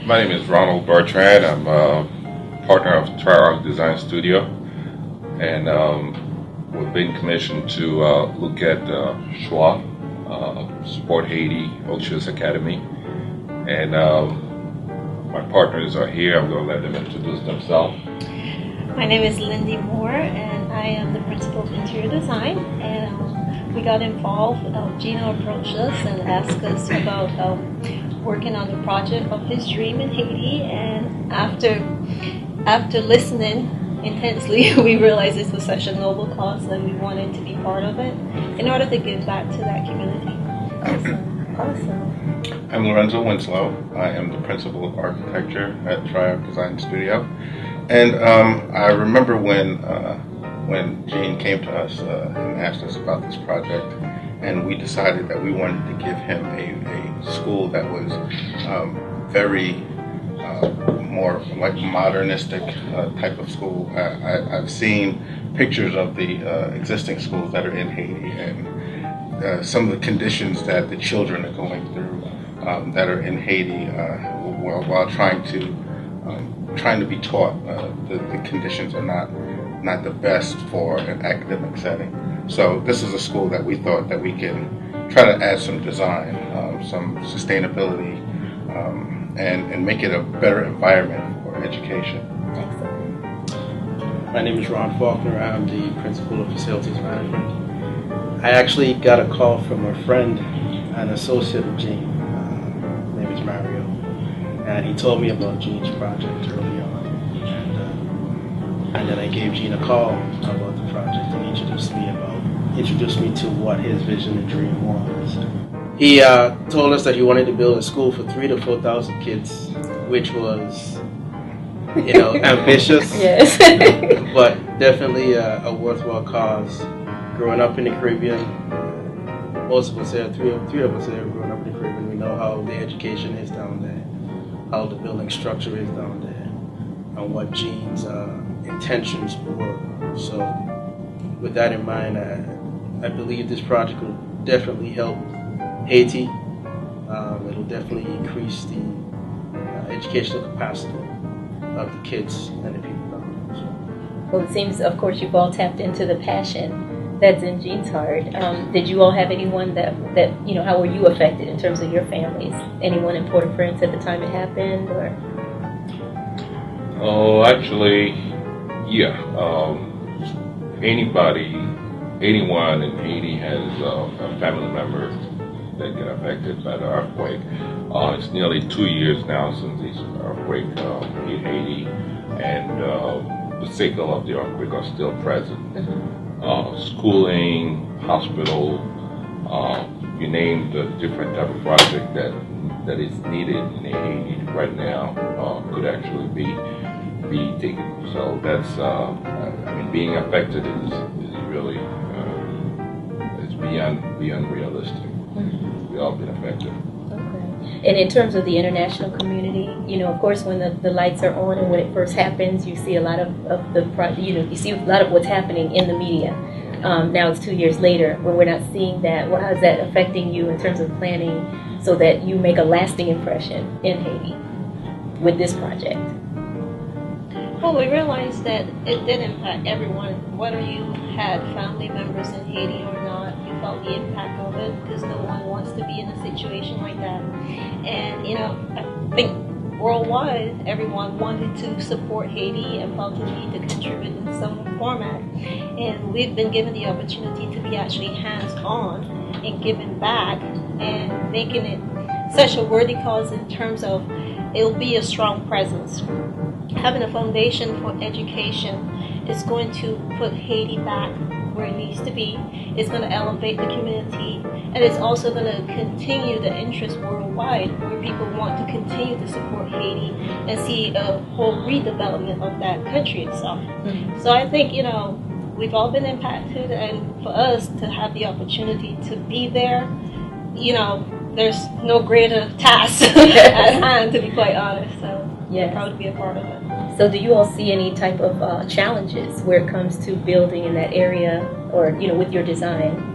My name is Ronald Bertrand. I'm a partner of Tri-Arc Design Studio, and we've been commissioned to look at SHOA, Support Haiti, Occeus Accademy, and my partners are here. I'm going to let them introduce themselves. My name is Lindy Moore, and I am the principal of interior design. And we got involved. Gino approached us and asked us about working on the project of his dream in Haiti. And after listening intensely, we realized this was such a noble cause that we wanted to be part of it in order to give back to that community. Awesome. I'm Lorenzo Winslow. I am the principal of architecture at Tri-Arc Design Studio. And I remember when Gene came to us and asked us about this project, and we decided that we wanted to give him a school that was very more like modernistic type of school. I've seen pictures of the existing schools that are in Haiti, and some of the conditions that the children are going through that are in Haiti while trying to be taught. The conditions are not the best for an academic setting. So this is a school that we thought that we can try to add some design, some sustainability, and make it a better environment for education. Excellent. My name is Ron Faulkner. I'm the principal of facilities management. I actually got a call from a friend, an associate of Gene. His name is Mario, and he told me about Gene's project early on. And then I gave Gene a call about the project and introduced me to what his vision and dream was. He told us that he wanted to build a school for 3,000 to 4,000 kids, which was, ambitious. Yes. But definitely a worthwhile cause. Growing up in the Caribbean, most of us here, three of us here, growing up in the Caribbean, we know how the education is down there, how the building structure is down there, and what Gene's intentions were. So with that in mind, I believe this project will definitely help Haiti. It'll definitely increase the educational capacity of the kids and the people down there. So. Well, it seems, of course, you've all tapped into the passion that's in Gene's heart. Did you all have anyone that how were you affected in terms of your families? Anyone important friends at the time it happened, or? Oh, actually, yeah. Anyone in Haiti has a family member that get affected by the earthquake. It's nearly 2 years now since this earthquake hit Haiti, and the signal of the earthquake are still present. Schooling, hospital, you name the different type of project that is needed in Haiti right now could actually be taken. So that's being affected is really it's beyond realistic. We've all been affected. Okay. And in terms of the international community, of course, when the lights are on and when it first happens, you see a lot of the you see a lot of what's happening in the media. Now it's 2 years later, when we're not seeing that. Well, how is that affecting you in terms of planning so that you make a lasting impression in Haiti with this project? Well, we realized that it did impact everyone, whether you had family members in Haiti or not. You felt the impact of it because no one wants to be in a situation like that. And, I think worldwide, everyone wanted to support Haiti and felt the need to contribute in some format. And we've been given the opportunity to be actually hands-on and giving back and making it such a worthy cause in terms of it'll be a strong presence. Having a foundation for education is going to put Haiti back where it needs to be. It's going to elevate the community, and it's also going to continue the interest worldwide where people want to continue to support Haiti and see a whole redevelopment of that country itself. So I think, we've all been impacted, and for us to have the opportunity to be there, there's no greater task at hand, to be quite honest. So we're proud to be a part of it. So do you all see any type of challenges where it comes to building in that area or, with your design?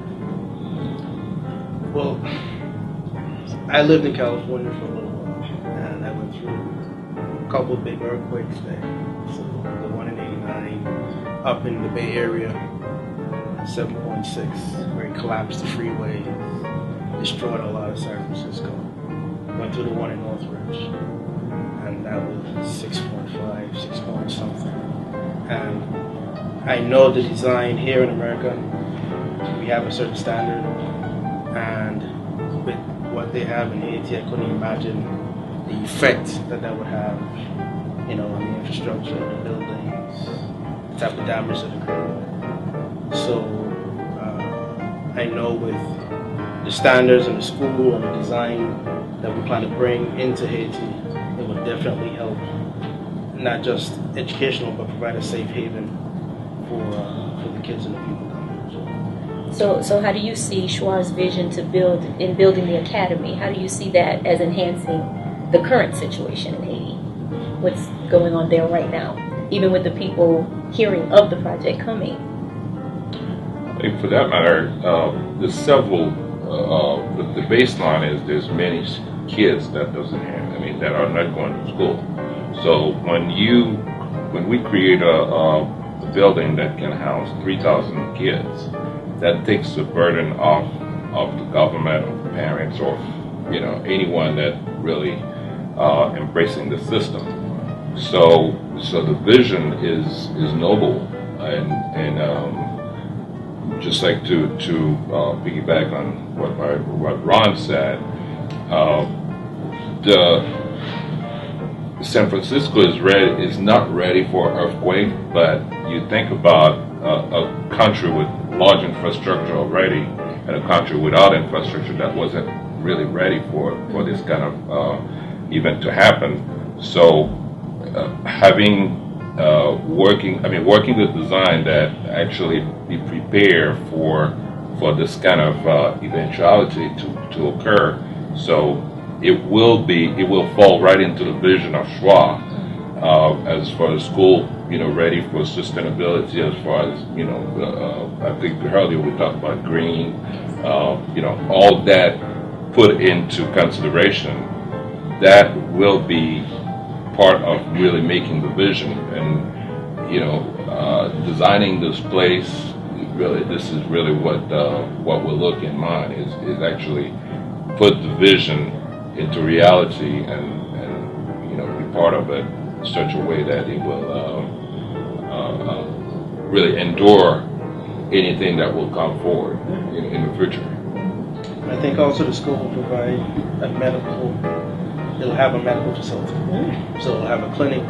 Well, I lived in California for a little while, and I went through couple big earthquakes there. So the one in '89 up in the Bay Area, 7.6, where it collapsed the freeway, destroyed a lot of San Francisco. Went through the one in Northridge, and that was 6.5, 6 point something. And I know the design here in America, we have a certain standard, and with what they have in Haiti, I couldn't imagine the effect that would have, on the infrastructure, the buildings, the type of damage that occurred. So I know with the standards and the school and the design that we plan to bring into Haiti, it will definitely help, not just educational, but provide a safe haven for the kids and the people coming. So how do you see SHOA's vision to building the academy? How do you see that as enhancing the current situation in Haiti? What's going on there right now, even with the people hearing of the project coming? I think for that matter, there's several. The baseline is there's many kids that that are not going to school. So when we create a building that can house 3,000 kids, that takes the burden off of the government, of the parents, or anyone that really embracing the system. So the vision is noble, and just like to piggyback on what Ron said, San Francisco is not ready for earthquake, but you think about a country with large infrastructure already, and a country without infrastructure that wasn't really ready for this kind of event to happen. So working with design that actually be prepared for this kind of eventuality to occur. So it will fall right into the vision of SHOA as far as school, ready for sustainability. As far as I think earlier we talked about green, all that put into consideration. That will be part of really making the vision, and designing this place. This is really what we'll look in mind is actually put the vision into reality and be part of it in such a way that it will really endure anything that will come forward in the future. I think also the school will provide it'll have a medical facility. So it'll have a clinic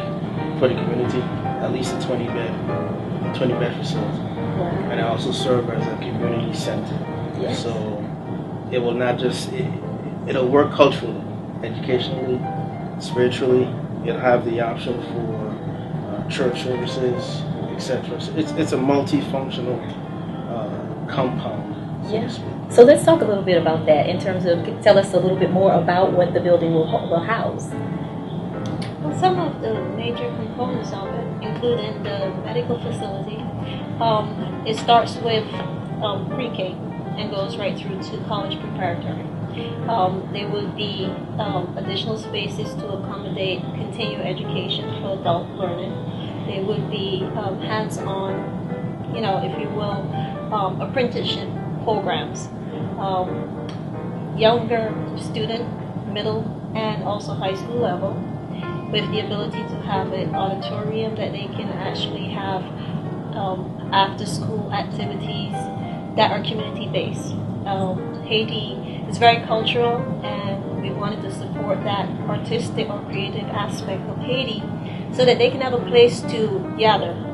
for the community, at least a 20 bed facility. And it also serve as a community center. Yes. So it will not just, it'll work culturally, educationally, spiritually. It'll have the option for church services, etc. So it's a multifunctional compound, so to speak. So let's talk a little bit about that in terms of, tell us a little bit more about what the building will house. Well, some of the major components of it, including the medical facility, it starts with pre-K and goes right through to college preparatory. There would be additional spaces to accommodate continuing education for adult learning. There would be hands-on, if you will, apprenticeship programs. Younger student, middle, and also high school level, with the ability to have an auditorium that they can actually have after-school activities that are community-based. Haiti is very cultural, and we wanted to support that artistic or creative aspect of Haiti so that they can have a place to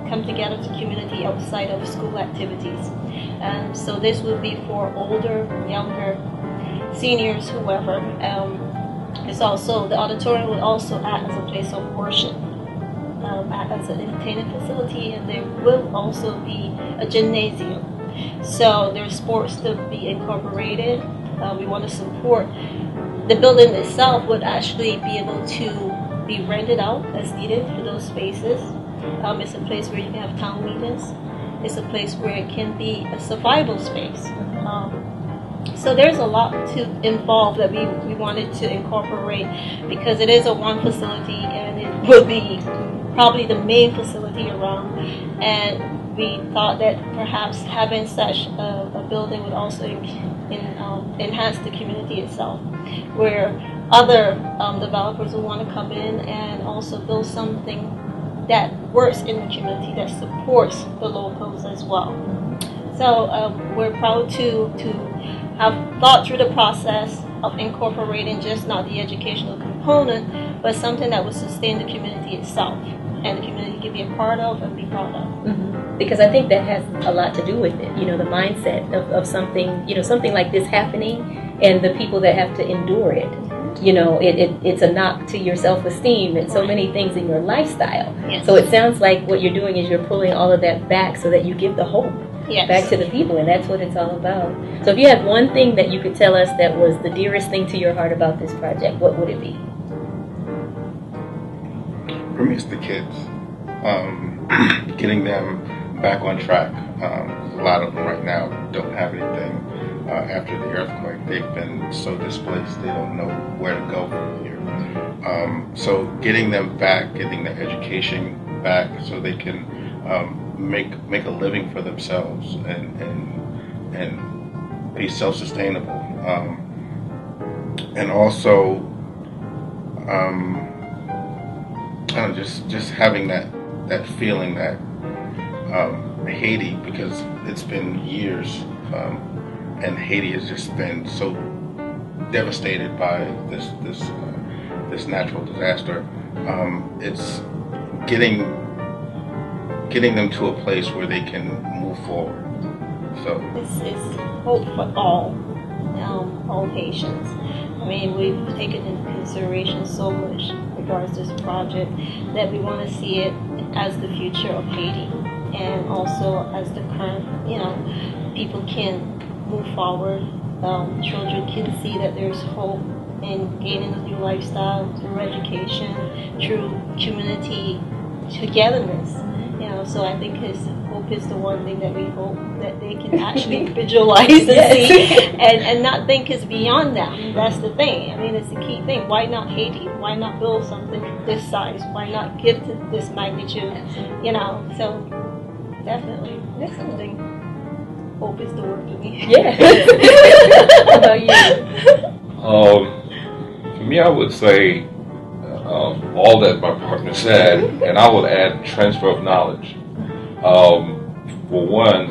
come together to community outside of school activities. And so this would be for older, younger, seniors, whoever. The auditorium would also act as a place of worship, act as an entertainment facility, and there will also be a gymnasium. So there's sports to be incorporated. We want to support the building itself would actually be able to be rented out as needed for those spaces. It's a place where you can have town meetings. It's a place where it can be a survival space. So there's a lot involved that we wanted to incorporate because it is a one facility and it will be probably the main facility around, and we thought that perhaps having such a building would also enhance the community itself, where other developers will want to come in and also build something that works in the community, that supports the locals as well. So we're proud to have thought through the process of incorporating just not the educational component, but something that would sustain the community itself, and the community can be a part of and be proud of. Mm-hmm. Because I think that has a lot to do with it, the mindset of something, something like this happening, and the people that have to endure it. It's a knock to your self-esteem and so many things in your lifestyle. Yes. So it sounds like what you're doing is you're pulling all of that back so that you give the hope back to the people, and that's what it's all about. So if you had one thing that you could tell us that was the dearest thing to your heart about this project, what would it be? For me, it's the kids. Getting them back on track. A lot of them right now don't have anything after the earthquake. They've been so displaced, they don't know where to go from here. So getting them back, getting their education back so they can make a living for themselves and be self-sustainable. And also just having that feeling that Haiti, because it's been years, and Haiti has just been so devastated by this natural disaster. It's getting them to a place where they can move forward. So it's hope for all Haitians. I mean, we've taken into consideration so much in regards to this project that we want to see it as the future of Haiti, and also as the current, people can move forward. Children can see that there's hope in gaining a new lifestyle through education, through community togetherness. So I think hope is the one thing that we hope that they can actually visualize and see, and not think is beyond that. That's the thing. I mean, it's the key thing. Why not Haiti? Why not build something this size? Why not get to this magnitude? So definitely, that's something. Hope is the word to me. Yeah. How about you? For me, I would say all that my partner said, and I would add transfer of knowledge. For one,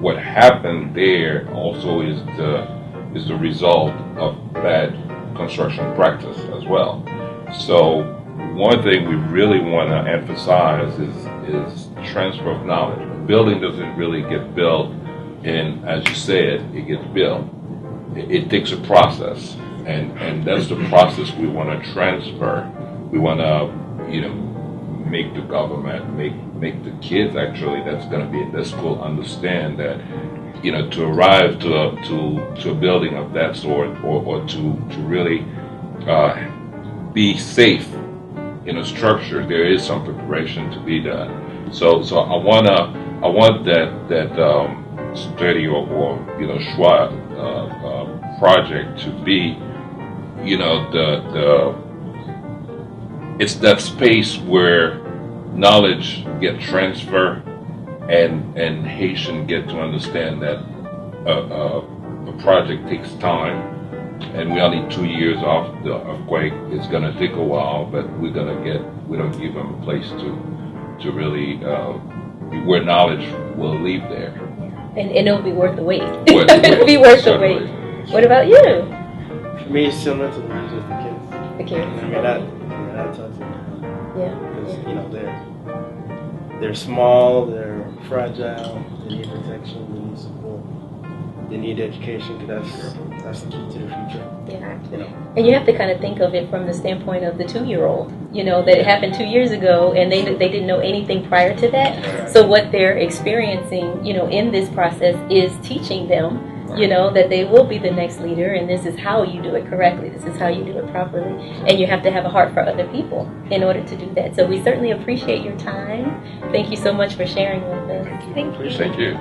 what happened there also is the result of bad construction practice as well. So one thing we really want to emphasize is transfer of knowledge. A building doesn't really get built, and as you said, it gets built. It takes a process, and that's the process we want to transfer. We want to, make the government, make the kids actually that's going to be in this school understand that, to arrive to a building of that sort, or to really be safe in a structure, there is some preparation to be done. So I want that study or SHOA project to be, it's that space where knowledge get transferred, and Haitian get to understand that a project takes time, and we only 2 years off the earthquake. It's going to take a while, but we don't give them a place to really where knowledge will leave there. And it'll be worth the wait. It'll be worth the wait. What about you? For me, it's similar to the kids. The kids. I mean, I talk to them. Yeah. Because, they're small, they're fragile, they need protection, they need support, they need education, because that's the key to the future. Yeah. And you have to kind of think of it from the standpoint of the 2-year-old, that it happened 2 years ago, and they didn't know anything prior to that. So what they're experiencing, in this process is teaching them, that they will be the next leader, and this is how you do it correctly. This is how you do it properly. And you have to have a heart for other people in order to do that. So we certainly appreciate your time. Thank you so much for sharing with us. Thank you. Thank you.